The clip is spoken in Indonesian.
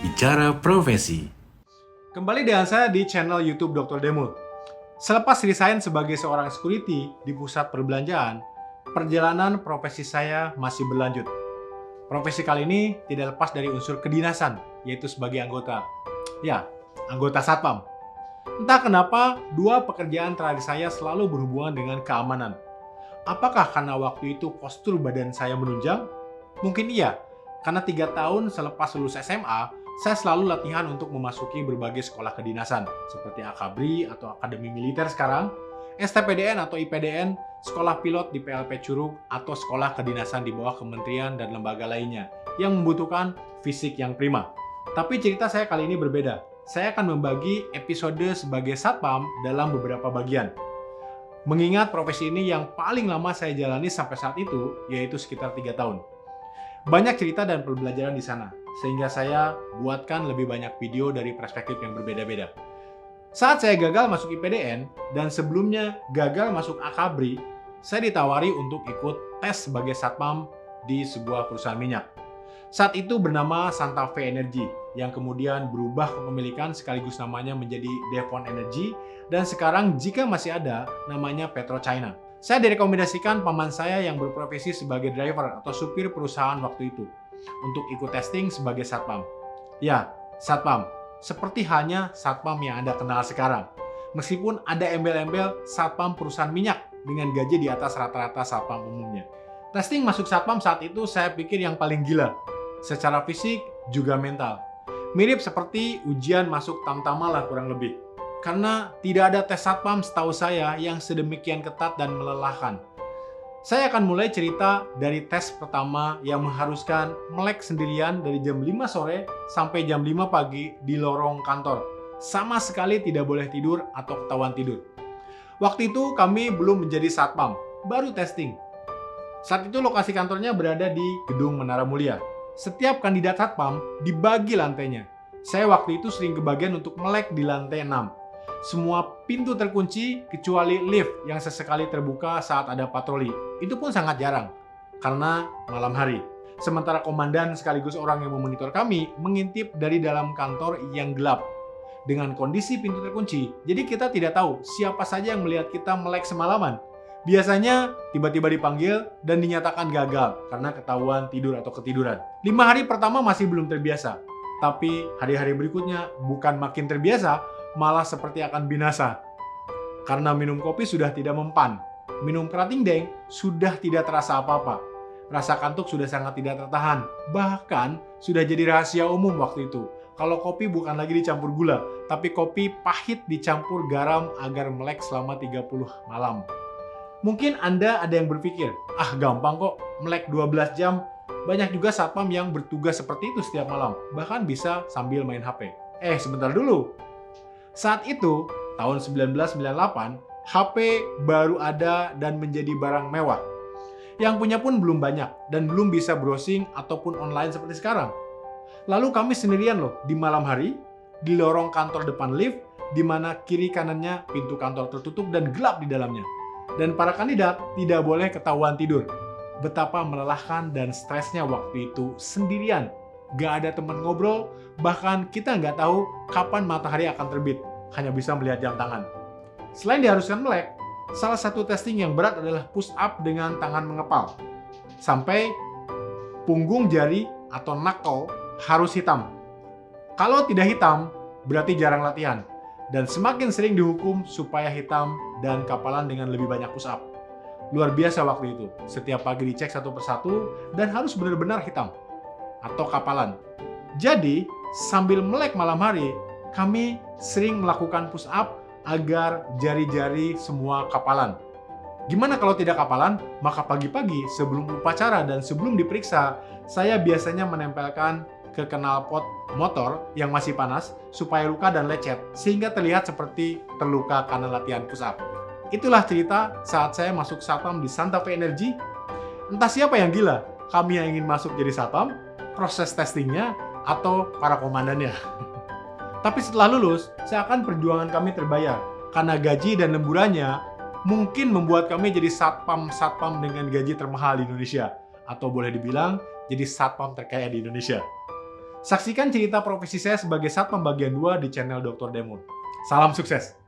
Bicara Profesi. Kembali dengan saya di channel YouTube Dr. Demul. Selepas resign sebagai seorang security di pusat perbelanjaan, perjalanan profesi saya masih berlanjut. Profesi kali ini tidak lepas dari unsur kedinasan, yaitu sebagai anggota. Ya, anggota Satpam. Entah kenapa, dua pekerjaan terakhir saya selalu berhubungan dengan keamanan. Apakah karena waktu itu postur badan saya menunjang? Mungkin iya, karena 3 tahun selepas lulus SMA, saya selalu latihan untuk memasuki berbagai sekolah kedinasan, seperti Akabri atau Akademi Militer sekarang, STPDN atau IPDN, sekolah pilot di PLP Curug, atau sekolah kedinasan di bawah kementerian dan lembaga lainnya, yang membutuhkan fisik yang prima. Tapi cerita saya kali ini berbeda. Saya akan membagi episode sebagai Satpam dalam beberapa bagian. Mengingat profesi ini yang paling lama saya jalani sampai saat itu, yaitu sekitar 3 tahun. Banyak cerita dan pembelajaran di sana, sehingga saya buatkan lebih banyak video dari perspektif yang berbeda-beda. Saat saya gagal masuk IPDN, dan sebelumnya gagal masuk Akabri, saya ditawari untuk ikut tes sebagai Satpam di sebuah perusahaan minyak. Saat itu bernama Santa Fe Energy, yang kemudian berubah kepemilikan sekaligus namanya menjadi Devon Energy, dan sekarang jika masih ada, namanya PetroChina. Saya direkomendasikan paman saya yang berprofesi sebagai driver atau supir perusahaan waktu itu untuk ikut testing sebagai Satpam. Ya, Satpam, seperti halnya Satpam yang Anda kenal sekarang. Meskipun ada embel-embel Satpam perusahaan minyak dengan gaji di atas rata-rata Satpam umumnya. Testing masuk Satpam saat itu saya pikir yang paling gila, secara fisik juga mental. Mirip seperti ujian masuk Tamtama lah kurang lebih. Karena tidak ada tes Satpam setahu saya yang sedemikian ketat dan melelahkan. Saya akan mulai cerita dari tes pertama yang mengharuskan melek sendirian dari jam 5 sore sampai jam 5 pagi di lorong kantor. Sama sekali tidak boleh tidur atau ketahuan tidur. Waktu itu kami belum menjadi Satpam, baru testing. Saat itu lokasi kantornya berada di Gedung Menara Mulia. Setiap kandidat Satpam dibagi lantainya. Saya waktu itu sering kebagian untuk melek di lantai 6. Semua pintu terkunci kecuali lift yang sesekali terbuka saat ada patroli. Itu pun sangat jarang, karena malam hari. Sementara komandan sekaligus orang yang memonitor kami mengintip dari dalam kantor yang gelap. Dengan kondisi pintu terkunci, jadi kita tidak tahu siapa saja yang melihat kita melek semalaman. Biasanya tiba-tiba dipanggil dan dinyatakan gagal karena ketahuan tidur atau ketiduran. 5 hari pertama masih belum terbiasa, tapi hari-hari berikutnya bukan makin terbiasa, malah seperti akan binasa. Karena minum kopi sudah tidak mempan, minum kerating deng sudah tidak terasa apa-apa. Rasa kantuk sudah sangat tidak tertahan, bahkan sudah jadi rahasia umum waktu itu. Kalau kopi bukan lagi dicampur gula, tapi kopi pahit dicampur garam agar melek selama 30 malam. Mungkin Anda ada yang berpikir, gampang kok, melek 12 jam. Banyak juga Satpam yang bertugas seperti itu setiap malam, bahkan bisa sambil main HP. Sebentar dulu. Saat itu, tahun 1998, HP baru ada dan menjadi barang mewah. Yang punya pun belum banyak dan belum bisa browsing ataupun online seperti sekarang. Lalu kami sendirian loh, di malam hari, di lorong kantor depan lift, di mana kiri kanannya pintu kantor tertutup dan gelap di dalamnya. Dan para kandidat tidak boleh ketahuan tidur. Betapa melelahkan dan stresnya waktu itu sendirian. Gak ada teman ngobrol, bahkan kita nggak tahu kapan matahari akan terbit. Hanya bisa melihat jam tangan. Selain diharuskan melek, salah satu testing yang berat adalah push up dengan tangan mengepal. Sampai punggung jari atau knuckle harus hitam. Kalau tidak hitam, berarti jarang latihan. Dan semakin sering dihukum supaya hitam dan kapalan dengan lebih banyak push up. Luar biasa waktu itu. Setiap pagi dicek satu persatu dan harus benar-benar hitam atau kapalan. Jadi, sambil melek malam hari, kami sering melakukan push up agar jari-jari semua kapalan. Gimana kalau tidak kapalan? Maka pagi-pagi sebelum upacara dan sebelum diperiksa, saya biasanya menempelkan ke knalpot motor yang masih panas supaya luka dan lecet sehingga terlihat seperti terluka karena latihan push up. Itulah cerita saat saya masuk Satpam di Santa Fe Energy. Entah siapa yang gila, kami yang ingin masuk jadi Satpam, proses testingnya, atau para komandannya. Tapi setelah lulus, seakan perjuangan kami terbayar. Karena gaji dan lemburannya mungkin membuat kami jadi Satpam dengan gaji termahal di Indonesia. Atau boleh dibilang, jadi Satpam terkaya di Indonesia. Saksikan cerita profesi saya sebagai satpam bagian 2 di channel Dr. Demul. Salam sukses!